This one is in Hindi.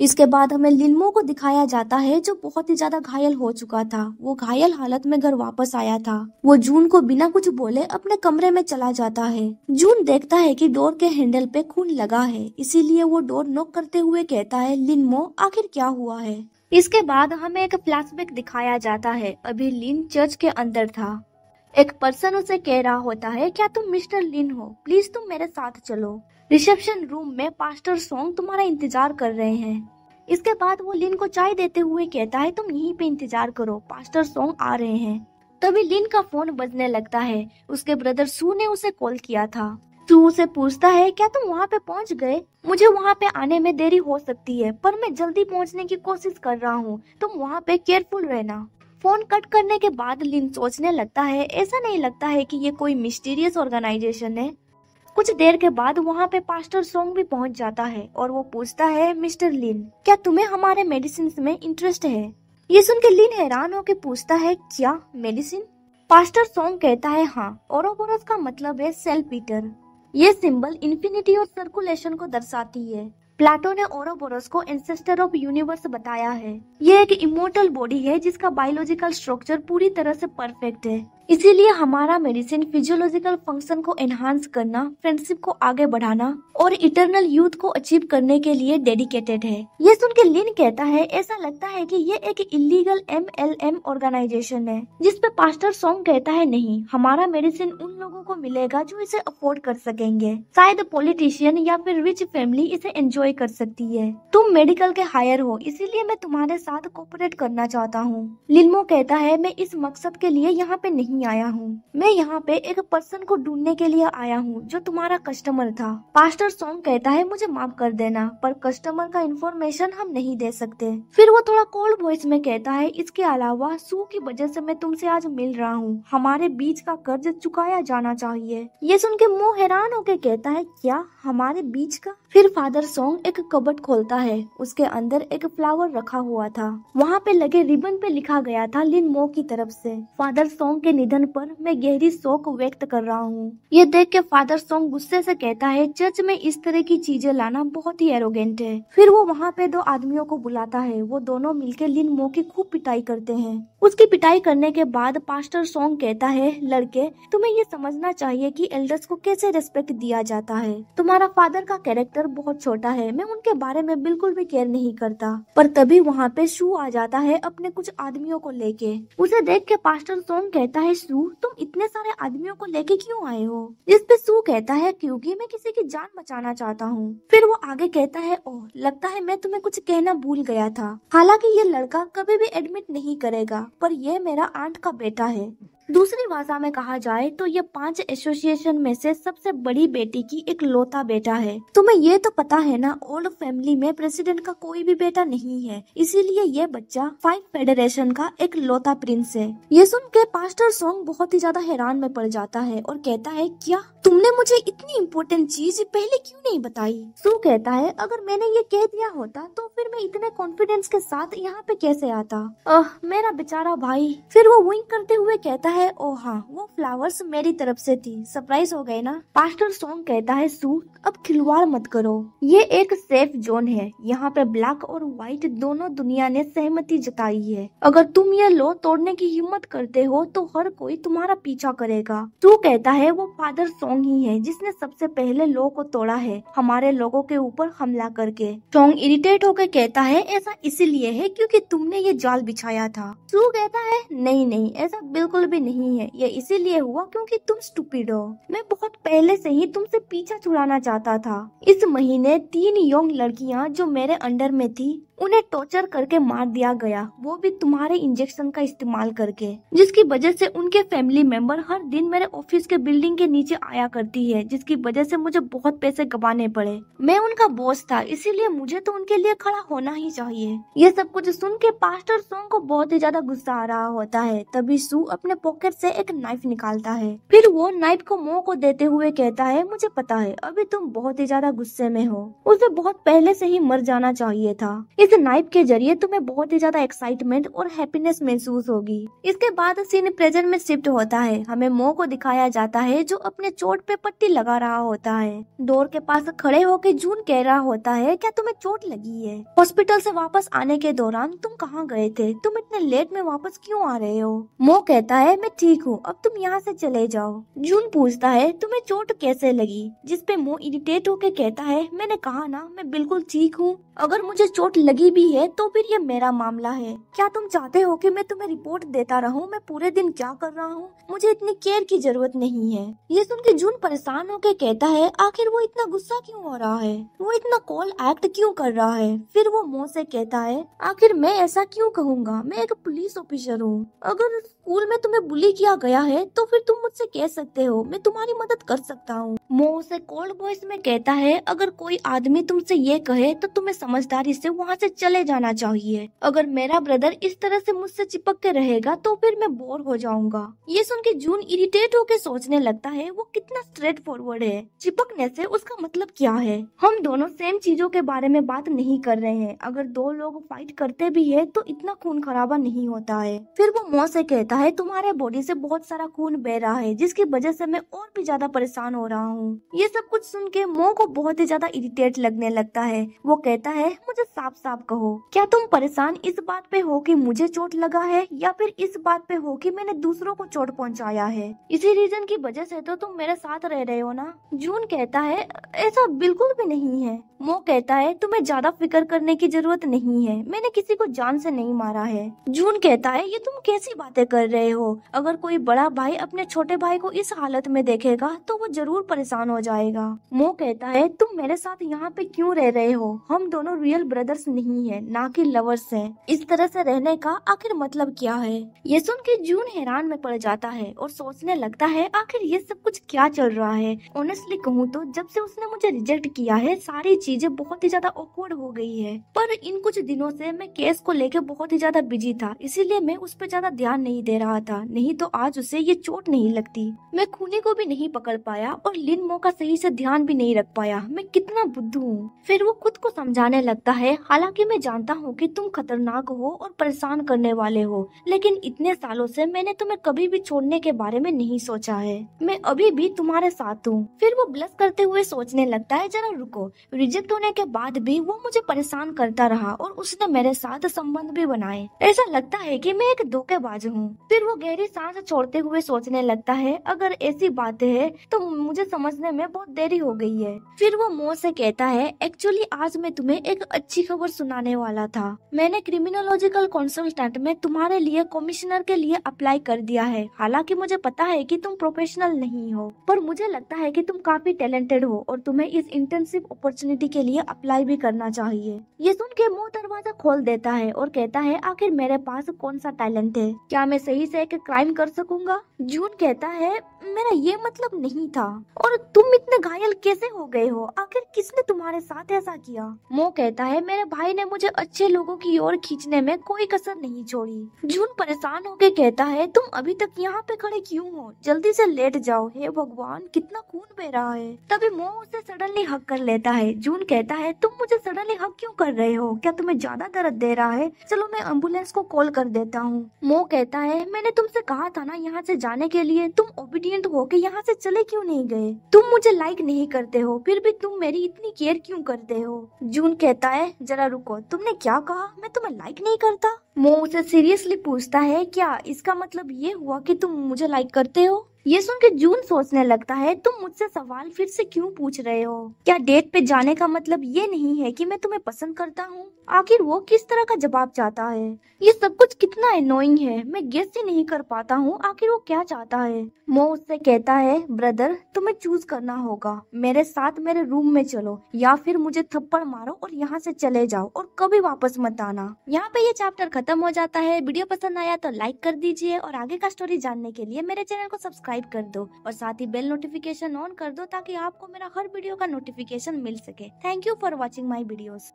इसके बाद हमें लिनमो को दिखाया जाता है जो बहुत ही ज्यादा घायल हो चुका था। वो घायल हालत में घर वापस आया था। वो जून को बिना कुछ बोले अपने कमरे में चला जाता है। जून देखता है कि डोर के हैंडल पे खून लगा है, इसीलिए वो डोर नॉक करते हुए कहता है, लिनमो आखिर क्या हुआ है। इसके बाद हमें एक फ्लैशबैक दिखाया जाता है। अभी लिन चर्च के अंदर था। एक पर्सन उसे कह रहा होता है, क्या तुम मिस्टर लिन हो? प्लीज तुम मेरे साथ चलो। रिसेप्शन रूम में पास्टर सॉन्ग तुम्हारा इंतजार कर रहे हैं। इसके बाद वो लिन को चाय देते हुए कहता है, तुम यहीं पे इंतजार करो, पास्टर सॉन्ग आ रहे हैं। तभी लिन का फोन बजने लगता है। उसके ब्रदर सू ने उसे कॉल किया था। सू उसे पूछता है, क्या तुम वहाँ पे पहुँच गए? मुझे वहाँ पे आने में देरी हो सकती है, पर मैं जल्दी पहुँचने की कोशिश कर रहा हूँ। तुम वहाँ पे केयरफुल रहना। फोन कट करने के बाद लिन सोचने लगता है, ऐसा नहीं लगता है कि ये कोई मिस्टीरियस ऑर्गेनाइजेशन है। कुछ देर के बाद वहाँ पे पास्टर सॉन्ग भी पहुँच जाता है और वो पूछता है, मिस्टर लिन, क्या तुम्हें हमारे मेडिसिन में इंटरेस्ट है? ये सुन के लिन हैरान होकर पूछता है, क्या मेडिसिन? पास्टर सॉन्ग कहता है, हाँ, ओरोबोरस का मतलब है सेल्फ ईटर। ये सिंबल इन्फिनिटी और सर्कुलेशन को दर्शाती है। प्लाटो ने ओरोबोरस को एंसेस्टर ऑफ यूनिवर्स बताया है। ये एक इमोर्टल बॉडी है जिसका बायोलॉजिकल स्ट्रक्चर पूरी तरह से परफेक्ट है। इसीलिए हमारा मेडिसिन फिजियोलॉजिकल फंक्शन को एनहांस करना, फ्रेंडशिप को आगे बढ़ाना और इटर्नल यूथ को अचीव करने के लिए डेडिकेटेड है। ये सुन के लिन कहता है, ऐसा लगता है कि ये एक इलीगल MLM ऑर्गेनाइजेशन है। जिस पे पास्टर सॉन्ग कहता है, नहीं, हमारा मेडिसिन उन लोगों को मिलेगा जो इसे अफोर्ड कर सकेंगे। शायद पॉलिटिशियन या फिर रिच फैमिली इसे एंजॉय कर सकती है। तुम मेडिकल के हायर हो, इसीलिए मैं तुम्हारे साथ कोऑपरेट करना चाहता हूँ। लिनमो कहता है, मैं इस मकसद के लिए यहाँ पे नहीं आया हूँ। मैं यहाँ पे एक पर्सन को ढूंढने के लिए आया हूँ जो तुम्हारा कस्टमर था। पास्टर सॉन्ग कहता है, मुझे माफ कर देना, पर कस्टमर का इन्फॉर्मेशन हम नहीं दे सकते। फिर वो थोड़ा कोल्ड वॉइस में कहता है, इसके अलावा सू की वजह से मैं तुमसे आज मिल रहा हूँ। हमारे बीच का कर्ज चुकाया जाना चाहिए। ये सुन के मुंह हैरान होके कहता है, क्या हमारे बीच का? फिर फादर सॉन्ग एक कबर्ड खोलता है। उसके अंदर एक फ्लावर रखा हुआ था। वहाँ पे लगे रिबन पे लिखा गया था, लिनमो की तरफ से, फादर सॉन्ग के निधन पर मैं गहरी शोक व्यक्त कर रहा हूँ। ये देख के फादर सॉन्ग गुस्से से कहता है, चर्च में इस तरह की चीजें लाना बहुत ही एरोगेंट है। फिर वो वहाँ पे दो आदमियों को बुलाता है। वो दोनों मिलकर लिनमो की खूब पिटाई करते हैं। उसकी पिटाई करने के बाद पास्टर सॉन्ग कहता है, लड़के, तुम्हें ये समझना चाहिए कि एल्डर्स को कैसे रेस्पेक्ट दिया जाता है। तुम्हारा फादर का कैरेक्टर बहुत छोटा है, मैं उनके बारे में बिल्कुल भी केयर नहीं करता। पर तभी वहाँ पे शू आ जाता है अपने कुछ आदमियों को लेके। उसे देख के पास्टर सॉन्ग कहता है, शू, तुम इतने सारे आदमियों को लेके क्यों आए हो? जिस पे शू कहता है, क्योंकि मैं किसी की जान बचाना चाहता हूँ। फिर वो आगे कहता है, ओह, लगता है मैं तुम्हें कुछ कहना भूल गया था। हालांकि ये लड़का कभी भी एडमिट नहीं करेगा, पर यह मेरा आंट का बेटा है। दूसरी भाषा में कहा जाए तो ये 5 एसोसिएशन में से सबसे बड़ी बेटी की एक लौता बेटा है। तुम्हें ये तो पता है ना, ओल्ड फैमिली में प्रेसिडेंट का कोई भी बेटा नहीं है, इसीलिए ये बच्चा 5 फेडरेशन का एक लौता प्रिंस है। ये सुन के पास्टर सॉन्ग बहुत ही ज्यादा हैरान में पड़ जाता है और कहता है, क्या तुमने मुझे इतनी इम्पोर्टेंट चीज पहले क्यों नहीं बताई? सू कहता है, अगर मैंने ये कह दिया होता तो फिर मैं इतने कॉन्फिडेंस के साथ यहाँ पे कैसे आता? मेरा बेचारा भाई। फिर वो विंक करते हुए कहता है, ओह हाँ, वो फ्लावर्स मेरी तरफ से थी। सरप्राइज हो गए ना? पास्टर सॉन्ग कहता है, सू, अब खिलवाड़ मत करो। ये एक सेफ जोन है। यहाँ पे ब्लैक और व्हाइट दोनों दुनिया ने सहमति जताई है। अगर तुम ये लॉ तोड़ने की हिम्मत करते हो तो हर कोई तुम्हारा पीछा करेगा। सू कहता है, वो फादर सॉन्ग ही है जिसने सबसे पहले लॉ को तोड़ा है, हमारे लोगों के ऊपर हमला करके। सॉन्ग इरिटेट होकर कहता है, ऐसा इसीलिए है क्योंकि तुमने ये जाल बिछाया था। सू कहता है, नहीं नहीं, ऐसा बिल्कुल भी नहीं है। ये इसीलिए हुआ क्योंकि तुम स्टूपिड हो। मैं बहुत पहले से ही तुमसे पीछा छुड़ाना चाहता था। इस महीने 3 यंग लड़कियां जो मेरे अंडर में थी, उन्हें टॉर्चर करके मार दिया गया, वो भी तुम्हारे इंजेक्शन का इस्तेमाल करके, जिसकी वजह से उनके फैमिली मेंबर हर दिन मेरे ऑफिस के बिल्डिंग के नीचे आया करती है, जिसकी वजह से मुझे बहुत पैसे गंवाने पड़े। मैं उनका बॉस था, इसीलिए मुझे तो उनके लिए खड़ा होना ही चाहिए। ये सब कुछ सुन के पास्टर सॉन्ग को बहुत ही ज्यादा गुस्सा आ रहा होता है। तभी सू अपने पॉकेट से एक नाइफ निकालता है। फिर वो नाइफ को मो को देते हुए कहता है, मुझे पता है अभी तुम बहुत ही ज्यादा गुस्से में हो, उसे बहुत पहले से ही मर जाना चाहिए था। इस नाइफ के जरिए तुम्हें बहुत ही ज्यादा एक्साइटमेंट और हैप्पीनेस महसूस होगी। इसके बाद सीन प्रेजेंट में शिफ्ट होता है। हमें मो को दिखाया जाता है जो अपने चोट पे पट्टी लगा रहा होता है। डोर के पास खड़े होकर जून कह रहा होता है, क्या तुम्हें चोट लगी है? हॉस्पिटल से वापस आने के दौरान तुम कहाँ गए थे? तुम इतने लेट में वापस क्यों आ रहे हो? मो कहता है, मैं ठीक हूँ, अब तुम यहाँ से चले जाओ। जून पूछता है, तुम्हें चोट कैसे लगी? जिसपे मो इरिटेट होके कहता है, मैंने कहा ना मैं बिल्कुल ठीक हूँ। अगर मुझे चोट लगी भी है तो फिर ये मेरा मामला है। क्या तुम चाहते हो कि मैं तुम्हें रिपोर्ट देता रहूं मैं पूरे दिन क्या कर रहा हूँ? मुझे इतनी केयर की जरूरत नहीं है। ये सुन के जून परेशान होके कहता है, आखिर वो इतना गुस्सा क्यों हो रहा है? वो इतना कॉल एक्ट क्यों कर रहा है? फिर वो मो से कहता है, आखिर मैं ऐसा क्यों कहूँगा? मैं एक पुलिस ऑफिसर हूँ। अगर स्कूल में तुम्हें बुली किया गया है तो फिर तुम मुझसे कह सकते हो, मैं तुम्हारी मदद कर सकता हूँ। मो उसे कोल्ड वॉइस में कहता है, अगर कोई आदमी तुमसे ये कहे तो तुम्हें समझदारी से वहाँ से चले जाना चाहिए। अगर मेरा ब्रदर इस तरह से मुझसे चिपक के रहेगा तो फिर मैं बोर हो जाऊंगा। ये सुन के जून इरिटेट होके सोचने लगता है, वो कितना स्ट्रेट फॉरवर्ड है। चिपकने से उसका मतलब क्या है? हम दोनों सेम चीजों के बारे में बात नहीं कर रहे हैं। अगर दो लोग फाइट करते भी है तो इतना खून खराबा नहीं होता है। फिर वो मो से कहता है, तुम्हारे बॉडी से बहुत सारा खून बह रहा है जिसकी वजह से मैं और भी ज्यादा परेशान हो रहा हूँ। ये सब कुछ सुन के मो को बहुत ही ज्यादा इरिटेट लगने लगता है। वो कहता है, मुझे साफ साफ कहो, क्या तुम परेशान इस बात पे हो कि मुझे चोट लगा है या फिर इस बात पे हो कि मैंने दूसरों को चोट पहुंचाया है? इसी रीजन की वजह से तो तुम मेरे साथ रह रहे हो ना? जून कहता है, ऐसा बिल्कुल भी नहीं है। मो कहता है, तुम्हें ज्यादा फिक्र करने की जरूरत नहीं है, मैंने किसी को जान से नहीं मारा है। जून कहता है, ये तुम कैसी बातें कर रहे हो? अगर कोई बड़ा भाई अपने छोटे भाई को इस हालत में देखेगा तो वो जरूर परेशान हो जाएगा। मो कहता है, तुम मेरे साथ यहाँ पे क्यों रह रहे हो? हम दोनों रियल ब्रदर्स नहीं है, ना कि लवर्स हैं। इस तरह से रहने का आखिर मतलब क्या है? ये सुन के जून हैरान में पड़ जाता है और सोचने लगता है, आखिर ये सब कुछ क्या चल रहा है? ऑनेस्टली कहूँ तो जब से उसने मुझे रिजेक्ट किया है सारी चीजें बहुत ही ज्यादा ऑकवर्ड हो गई है। पर इन कुछ दिनों से मैं केस को लेकर बहुत ही ज्यादा बिजी था, इसीलिए मैं उस पर ज्यादा ध्यान नहीं दे रहा था। नहीं तो आज उसे ये चोट नहीं लगती। मैं खूनी को भी नहीं पकड़ पाया और लिन मो का सही से ध्यान भी नहीं रख पाया। मैं कितना बुद्धू हूँ। फिर वो खुद को समझाने लगता है, हालांकि मैं जानता हूँ कि तुम खतरनाक हो और परेशान करने वाले हो, लेकिन इतने सालों से मैंने तुम्हें कभी भी छोड़ने के बारे में नहीं सोचा है। मैं अभी भी तुम्हारे साथ हूँ। फिर वो ब्लश करते हुए सोचने लगता है, जरा रुको, रिजेक्ट होने के बाद भी वो मुझे परेशान करता रहा और उसने मेरे साथ संबंध भी बनाए। ऐसा लगता है कि मैं एक धोखेबाज हूँ। फिर वो गहरी सांस छोड़ते हुए सोचने लगता है, अगर ऐसी बातें है तो मुझे समझने में बहुत देरी हो गई है। फिर वो मो से कहता है, एक्चुअली आज मैं तुम्हें एक अच्छी खबर सुनाने वाला था। मैंने क्रिमिनोलॉजिकल कंसल्टेंट में तुम्हारे लिए कमिश्नर के लिए अप्लाई कर दिया है। हालांकि मुझे पता है कि तुम प्रोफेशनल नहीं हो, पर मुझे लगता है कि तुम काफी टैलेंटेड हो और तुम्हें इस इंटर्नशिप अपॉर्चुनिटी के लिए अप्लाई भी करना चाहिए। ये सुन के मो दरवाजा खोल देता है और कहता है, आखिर मेरे पास कौन सा टैलेंट है? क्या मैं सही से एक क्राइम कर सकूंगा? जून कहता है, मेरा ये मतलब नहीं था। और तुम इतने घायल कैसे हो गए हो? आखिर किसने तुम्हारे साथ ऐसा किया? मो कहता है, मेरे भाई ने मुझे अच्छे लोगों की ओर खींचने में कोई कसर नहीं छोड़ी। जून परेशान होकर कहता है, तुम अभी तक यहाँ पे खड़े क्यों हो? जल्दी से लेट जाओ। हे भगवान, कितना खून बह रहा है। तभी मो उसे सडनली हक कर लेता है। जून कहता है, तुम मुझे सडनली हक क्यों कर रहे हो? क्या तुम्हें ज्यादा दर्द दे रहा है? चलो मैं एम्बुलेंस को कॉल कर देता हूँ। मो कहता है, मैंने तुमसे कहा था ना यहाँ से जाने के लिए, तुम ओबीडियंट हो के यहाँ से चले क्यों नहीं गए? तुम मुझे लाइक नहीं करते हो, फिर भी तुम मेरी इतनी केयर क्यों करते हो? जून कहता है, जरा रुको, तुमने क्या कहा? मैं तुम्हें लाइक नहीं करता? मो उसे सीरियसली पूछता है, क्या इसका मतलब ये हुआ कि तुम मुझे लाइक करते हो? ये सुन के जून सोचने लगता है, तुम मुझसे सवाल फिर से क्यों पूछ रहे हो? क्या डेट पे जाने का मतलब ये नहीं है कि मैं तुम्हें पसंद करता हूँ? आखिर वो किस तरह का जवाब चाहता है? ये सब कुछ कितना एनोइंग है। मैं गेस ही नहीं कर पाता हूँ आखिर वो क्या चाहता है। मो उससे कहता है, ब्रदर तुम्हें चूज करना होगा। मेरे साथ मेरे रूम में चलो या फिर मुझे थप्पड़ मारो और यहाँ से चले जाओ और कभी वापस मत आना। यहाँ पे ये चैप्टर खत्म हो जाता है। वीडियो पसंद आया तो लाइक कर दीजिए और आगे का स्टोरी जानने के लिए मेरे चैनल को सब्सक्राइब कर दो और साथ ही बेल नोटिफिकेशन ऑन कर दो ताकि आपको मेरा हर वीडियो का नोटिफिकेशन मिल सके। Thank you for watching my videos.